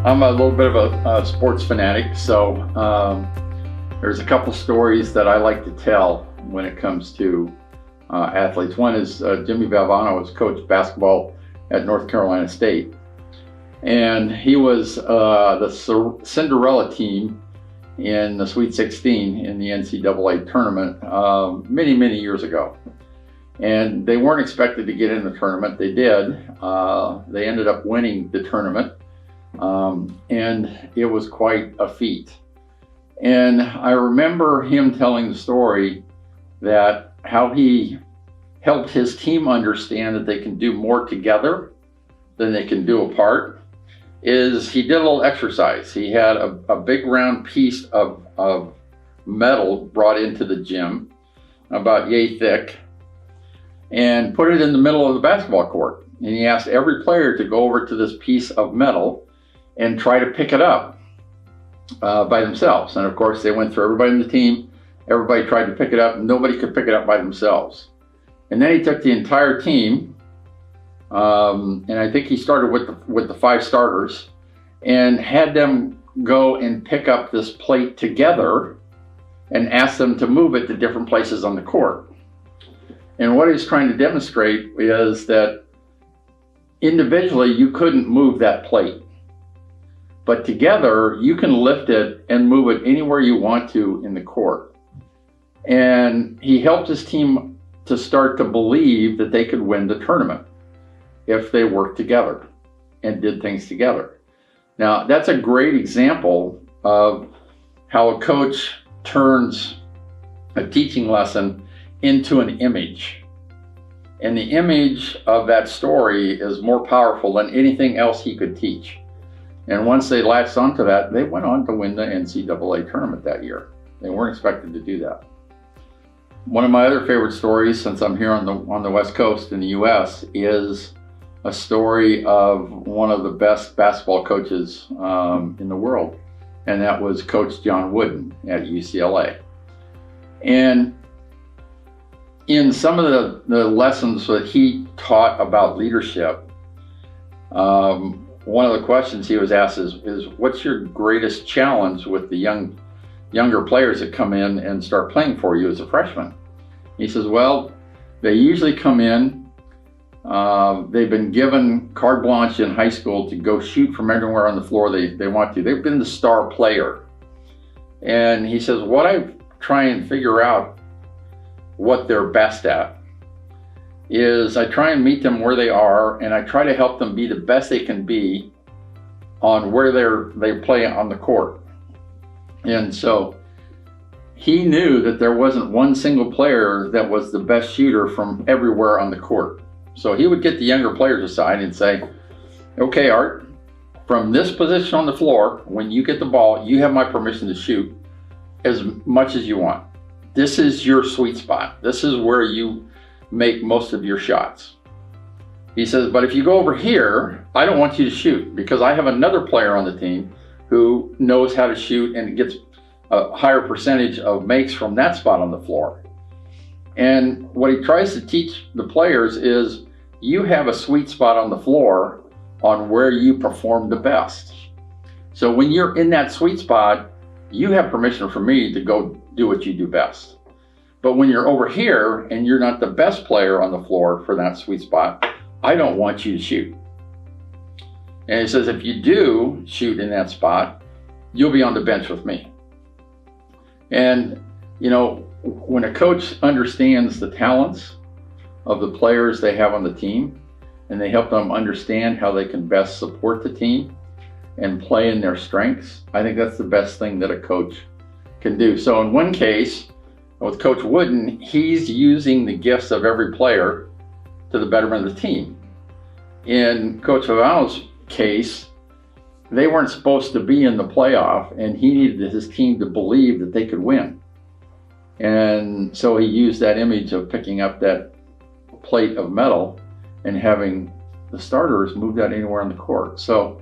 I'm a little bit of a sports fanatic, so there's a couple stories that I like to tell when it comes to athletes. One is Jimmy Valvano was coached basketball at North Carolina State, and he was the Cinderella team in the Sweet 16 in the NCAA tournament many years ago. And they weren't expected to get in the tournament. They did. They ended up winning the tournament. And it was quite a feat. And I remember him telling the story that how he helped his team understand that they can do more together than they can do apart is he did a little exercise. He had a big round piece of metal brought into the gym, about yay thick, and put it in the middle of the basketball court. And he asked every player to go over to this piece of metal and try to pick it up by themselves. And of course, they went through everybody in the team. Everybody tried to pick it up. Nobody could pick it up by themselves. And then he took the entire team, and I think he started with the 5 starters, and had them go and pick up this plate together and ask them to move it to different places on the court. And what he's trying to demonstrate is that individually you couldn't move that plate, but together you can lift it and move it anywhere you want to in the court. And he helped his team to start to believe that they could win the tournament if they worked together and did things together. Now, that's a great example of how a coach turns a teaching lesson into an image. And the image of that story is more powerful than anything else he could teach. And once they latched onto that, they went on to win the NCAA tournament that year. They weren't expected to do that. One of my other favorite stories, since I'm here on the West Coast in the US, is a story of one of the best basketball coaches in the world. And that was Coach John Wooden at UCLA. And in some of the lessons that he taught about leadership, one of the questions he was asked is what's your greatest challenge with the younger players that come in and start playing for you as a freshman? He says, well, they usually come in, they've been given carte blanche in high school to go shoot from anywhere on the floor they want to. They've been the star player. And he says, what I try and figure out what they're best at is I try and meet them where they are, and I try to help them be the best they can be on where they play on the court. And so he knew that there wasn't one single player that was the best shooter from everywhere on the court. So he would get the younger players aside and say, okay, Art, from this position on the floor, when you get the ball, you have my permission to shoot as much as you want. This is your sweet spot. This is where you make most of your shots. He says, but if you go over here, I don't want you to shoot because I have another player on the team who knows how to shoot and gets a higher percentage of makes from that spot on the floor. And what he tries to teach the players is you have a sweet spot on the floor on where you perform the best. So when you're in that sweet spot, you have permission from me to go do what you do best. But when you're over here and you're not the best player on the floor for that sweet spot, I don't want you to shoot. And he says, if you do shoot in that spot, you'll be on the bench with me. And, you know, when a coach understands the talents of the players they have on the team, and they help them understand how they can best support the team and play in their strengths, I think that's the best thing that a coach can do. So in one case, with Coach Wooden, he's using the gifts of every player to the betterment of the team. In Coach Valvano's case, they weren't supposed to be in the playoff, and he needed his team to believe that they could win. And so he used that image of picking up that plate of metal and having the starters move that anywhere on the court. So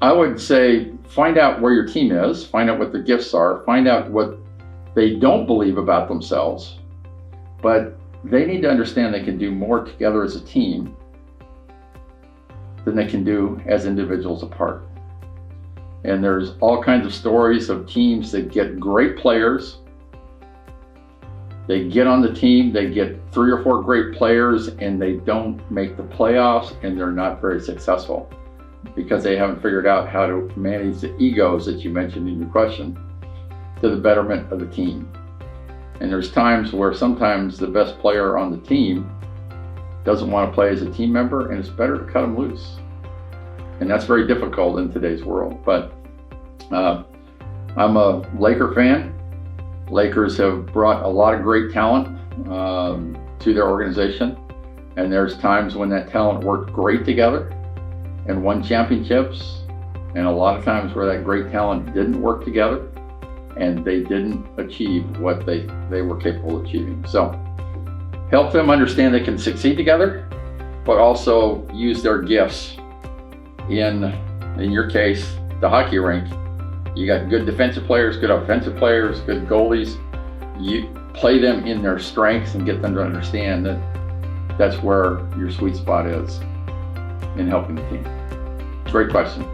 I would say find out where your team is, find out what their gifts are, find out what they don't believe about themselves, but they need to understand they can do more together as a team than they can do as individuals apart. And there's all kinds of stories of teams that get great players. They get on the team, they get 3 or 4 great players, and they don't make the playoffs, and they're not very successful because they haven't figured out how to manage the egos that you mentioned in your question to the betterment of the team. And there's times where sometimes the best player on the team doesn't want to play as a team member, and it's better to cut them loose. And that's very difficult in today's world. But I'm a Laker fan. Lakers have brought a lot of great talent to their organization. And there's times when that talent worked great together and won championships. And a lot of times where that great talent didn't work together and they didn't achieve what they were capable of achieving. So help them understand they can succeed together, but also use their gifts. In your case, the hockey rink, you got good defensive players, good offensive players, good goalies. You play them in their strengths and get them to understand that that's where your sweet spot is in helping the team. Great question.